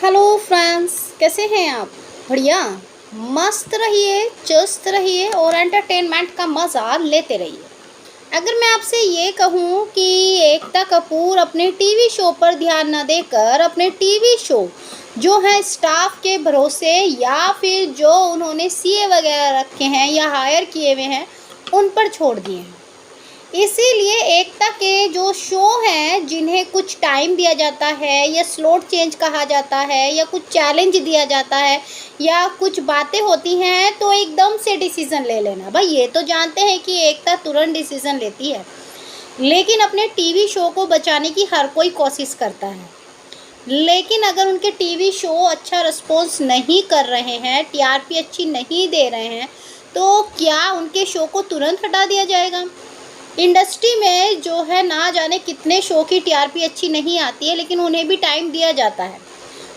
Hello friends, कैसे हैं आप? बढ़िया। मस्त रहिए, चुस्त रहिए और एंटरटेनमेंट का मज़ा लेते रहिए। अगर मैं आपसे ये कहूँ कि एकता कपूर अपने टीवी शो पर ध्यान न देकर अपने टीवी शो जो है स्टाफ के भरोसे या फिर जो उन्होंने सीए वगैरह रखे हैं या हायर किए हुए हैं उन पर छोड़ दिए हैं। इसीलिए एकता के जो शो हैं जिन्हें कुछ टाइम दिया जाता है या स्लॉट चेंज कहा जाता है या कुछ चैलेंज दिया जाता है या कुछ बातें होती हैं तो एकदम से डिसीज़न ले लेना। भाई ये तो जानते हैं कि एकता तुरंत डिसीज़न लेती है, लेकिन अपने टीवी शो को बचाने की हर कोई कोशिश करता है। लेकिन अगर उनके टीवी शो अच्छा रिस्पॉन्स नहीं कर रहे हैं, टीआरपी अच्छी नहीं दे रहे हैं, तो क्या उनके शो को तुरंत हटा दिया जाएगा? इंडस्ट्री में जो है ना जाने कितने शो की टीआरपी अच्छी नहीं आती है, लेकिन उन्हें भी टाइम दिया जाता है।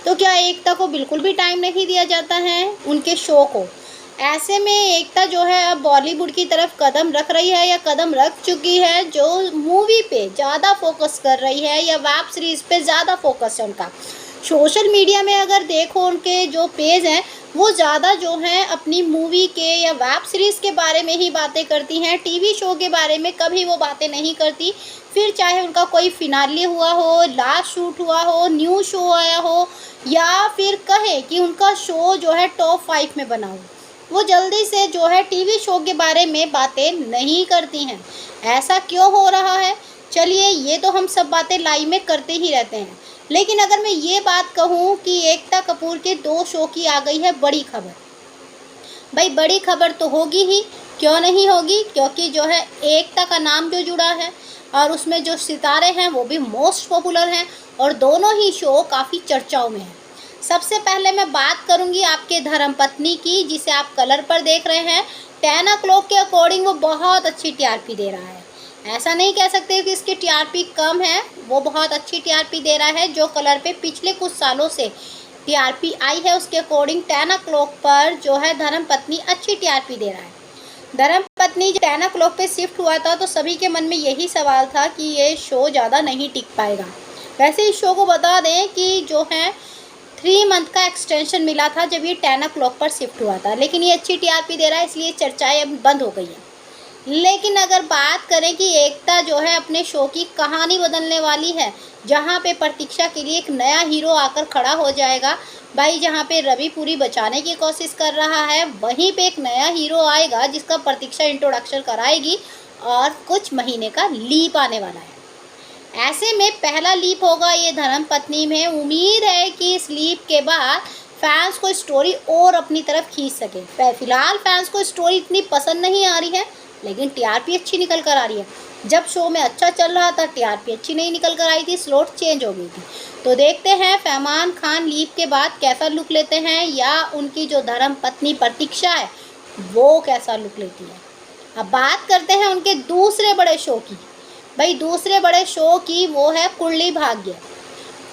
तो क्या एकता को बिल्कुल भी टाइम नहीं दिया जाता है उनके शो को? ऐसे में एकता जो है अब बॉलीवुड की तरफ कदम रख रही है या कदम रख चुकी है, जो मूवी पे ज़्यादा फोकस कर रही है या वेब सीरीज़ पे ज़्यादा फोकस है उनका। सोशल मीडिया में अगर देखो उनके जो पेज हैं वो ज़्यादा जो हैं अपनी मूवी के या वेब सीरीज़ के बारे में ही बातें करती हैं, टीवी शो के बारे में कभी वो बातें नहीं करती। फिर चाहे उनका कोई फिनाले हुआ हो, लास्ट शूट हुआ हो, न्यू शो आया हो या फिर कहे कि उनका शो जो है टॉप 5 में बना हो, वो जल्दी से जो है टीवी शो के बारे में बातें नहीं करती हैं। ऐसा क्यों हो रहा है? चलिए, ये तो हम सब बातें लाइव में करते ही रहते हैं, लेकिन अगर मैं ये बात कहूँ कि एकता कपूर के 2 शो की आ गई है बड़ी खबर। भाई बड़ी खबर तो होगी ही, क्यों नहीं होगी? क्योंकि जो है एकता का नाम जो जुड़ा है और उसमें जो सितारे हैं वो भी मोस्ट पॉपुलर हैं और दोनों ही शो काफ़ी चर्चाओं में हैं। सबसे पहले मैं बात करूंगी आपके धर्मपत्नी की, जिसे आप कलर पर देख रहे हैं। 10 o'clock के अकॉर्डिंग वो बहुत अच्छी टीआरपी दे रहा है। ऐसा नहीं कह सकते कि इसकी टीआरपी कम है, वो बहुत अच्छी टीआरपी दे रहा है। जो कलर पे पिछले कुछ सालों से टीआरपी आई है उसके अकॉर्डिंग 10 o'clock पर जो है धर्मपत्नी अच्छी टीआरपी दे रहा है। धर्मपत्नी जब 10 o'clock पे शिफ्ट हुआ था तो सभी के मन में यही सवाल था कि ये शो ज़्यादा नहीं टिक पाएगा। वैसे इस शो को बता दें कि जो है 3 मंथ का एक्सटेंशन मिला था जब ये 10 o'clock पर शिफ्ट हुआ था, लेकिन ये अच्छी टीआरपी दे रहा है, इसलिए चर्चाएं अब बंद हो गई हैं। लेकिन अगर बात करें कि एकता जो है अपने शो की कहानी बदलने वाली है, जहाँ पे प्रतीक्षा के लिए एक नया हीरो आकर खड़ा हो जाएगा। भाई जहाँ पे रवि पूरी बचाने की कोशिश कर रहा है, वहीं पे एक नया हीरो आएगा जिसका प्रतीक्षा इंट्रोडक्शन कराएगी और कुछ महीने का लीप आने वाला है। ऐसे में पहला लीप होगा ये धर्मपत्नी में। उम्मीद है कि इस लीप के बाद फैंस को स्टोरी और अपनी तरफ खींच सके। फिलहाल फैंस को स्टोरी इतनी पसंद नहीं आ रही है, लेकिन टीआरपी अच्छी निकल कर आ रही है। जब शो में अच्छा चल रहा था टीआरपी अच्छी नहीं निकल कर आई थी, स्लॉट चेंज हो गई थी। तो देखते हैं फरमान खान लीप के बाद कैसा लुक लेते हैं या उनकी जो धर्मपत्नी प्रतीक्षा है वो कैसा लुक लेती है। अब बात करते हैं उनके दूसरे बड़े शो की। भाई दूसरे बड़े शो की वो है कुंडली भाग्य।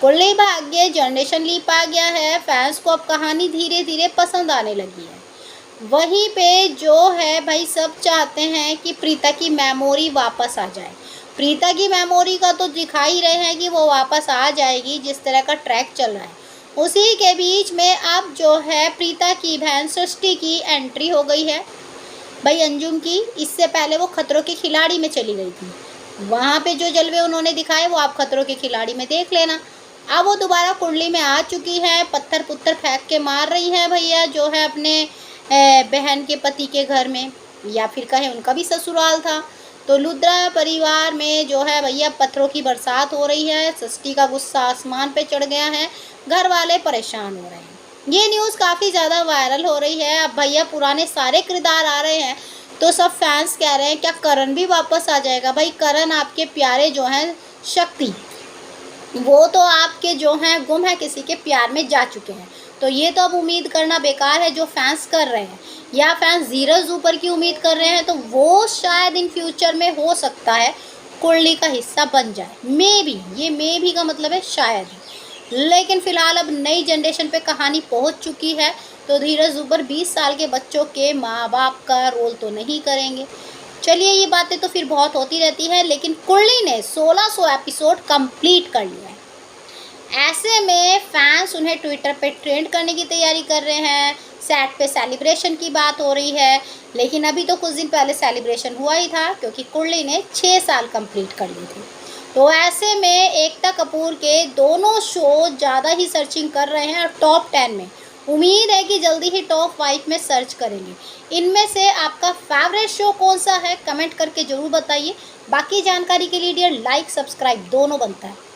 कुंडली भाग्य जनरेशन लीप आ गया है, फैंस को अब कहानी धीरे धीरे पसंद आने लगी है। वहीं पे जो है भाई सब चाहते हैं कि प्रीता की मेमोरी वापस आ जाए। प्रीता की मेमोरी का तो दिखा ही रहे हैं कि वो वापस आ जाएगी, जिस तरह का ट्रैक चल रहा है। उसी के बीच में अब जो है प्रीता की बहन सृष्टि की एंट्री हो गई है। भाई अंजुम की, इससे पहले वो खतरों के खिलाड़ी में चली गई थी। वहाँ पे जो जलवे उन्होंने दिखाए वो आप खतरों के खिलाड़ी में देख लेना। अब वो दोबारा कुंडली में आ चुकी है, पत्थर पुत्थर फेंक के मार रही है भैया जो है अपने बहन के पति के घर में, या फिर कहें उनका भी ससुराल था। तो लुद्रा परिवार में जो है भैया पत्थरों की बरसात हो रही है। सृष्टि का गुस्सा आसमान पे चढ़ गया है, घर वाले परेशान हो रहे हैं। ये न्यूज़ काफ़ी ज़्यादा वायरल हो रही है। अब भैया पुराने सारे किरदार आ रहे हैं तो सब फैंस कह रहे हैं क्या करण भी वापस आ जाएगा। भाई करण आपके प्यारे जो हैं शक्ति, वो तो आपके जो हैं गुम है किसी के प्यार में जा चुके हैं। तो ये तो अब उम्मीद करना बेकार है जो फैंस कर रहे हैं, या फैंस धीरज ऊपर की उम्मीद कर रहे हैं तो वो शायद इन फ्यूचर में हो सकता है कुंडली का हिस्सा बन जाए। मे बी, ये मे बी का मतलब है शायद। लेकिन फ़िलहाल अब नई जनरेशन पे कहानी पहुंच चुकी है तो धीरज ऊपर 20 साल के बच्चों के माँ बाप का रोल तो नहीं करेंगे। चलिए, ये बातें तो फिर बहुत होती रहती हैं, लेकिन कुंडली ने 1600 एपिसोड कंप्लीट कर लिया है। ऐसे में फैंस उन्हें ट्विटर पे ट्रेंड करने की तैयारी कर रहे हैं, सेट पे सेलिब्रेशन की बात हो रही है। लेकिन अभी तो कुछ दिन पहले सेलिब्रेशन हुआ ही था, क्योंकि कुर्ली ने 6 साल कंप्लीट कर ली थी। तो ऐसे में एकता कपूर के दोनों शो ज़्यादा ही सर्चिंग कर रहे हैं और टॉप 10 में, उम्मीद है कि जल्दी ही टॉप 5 में सर्च करेंगे। इनमें से आपका फेवरेट शो कौन सा है, कमेंट करके ज़रूर बताइए। बाकी जानकारी के लिए डियर लाइक सब्सक्राइब दोनों बनता है।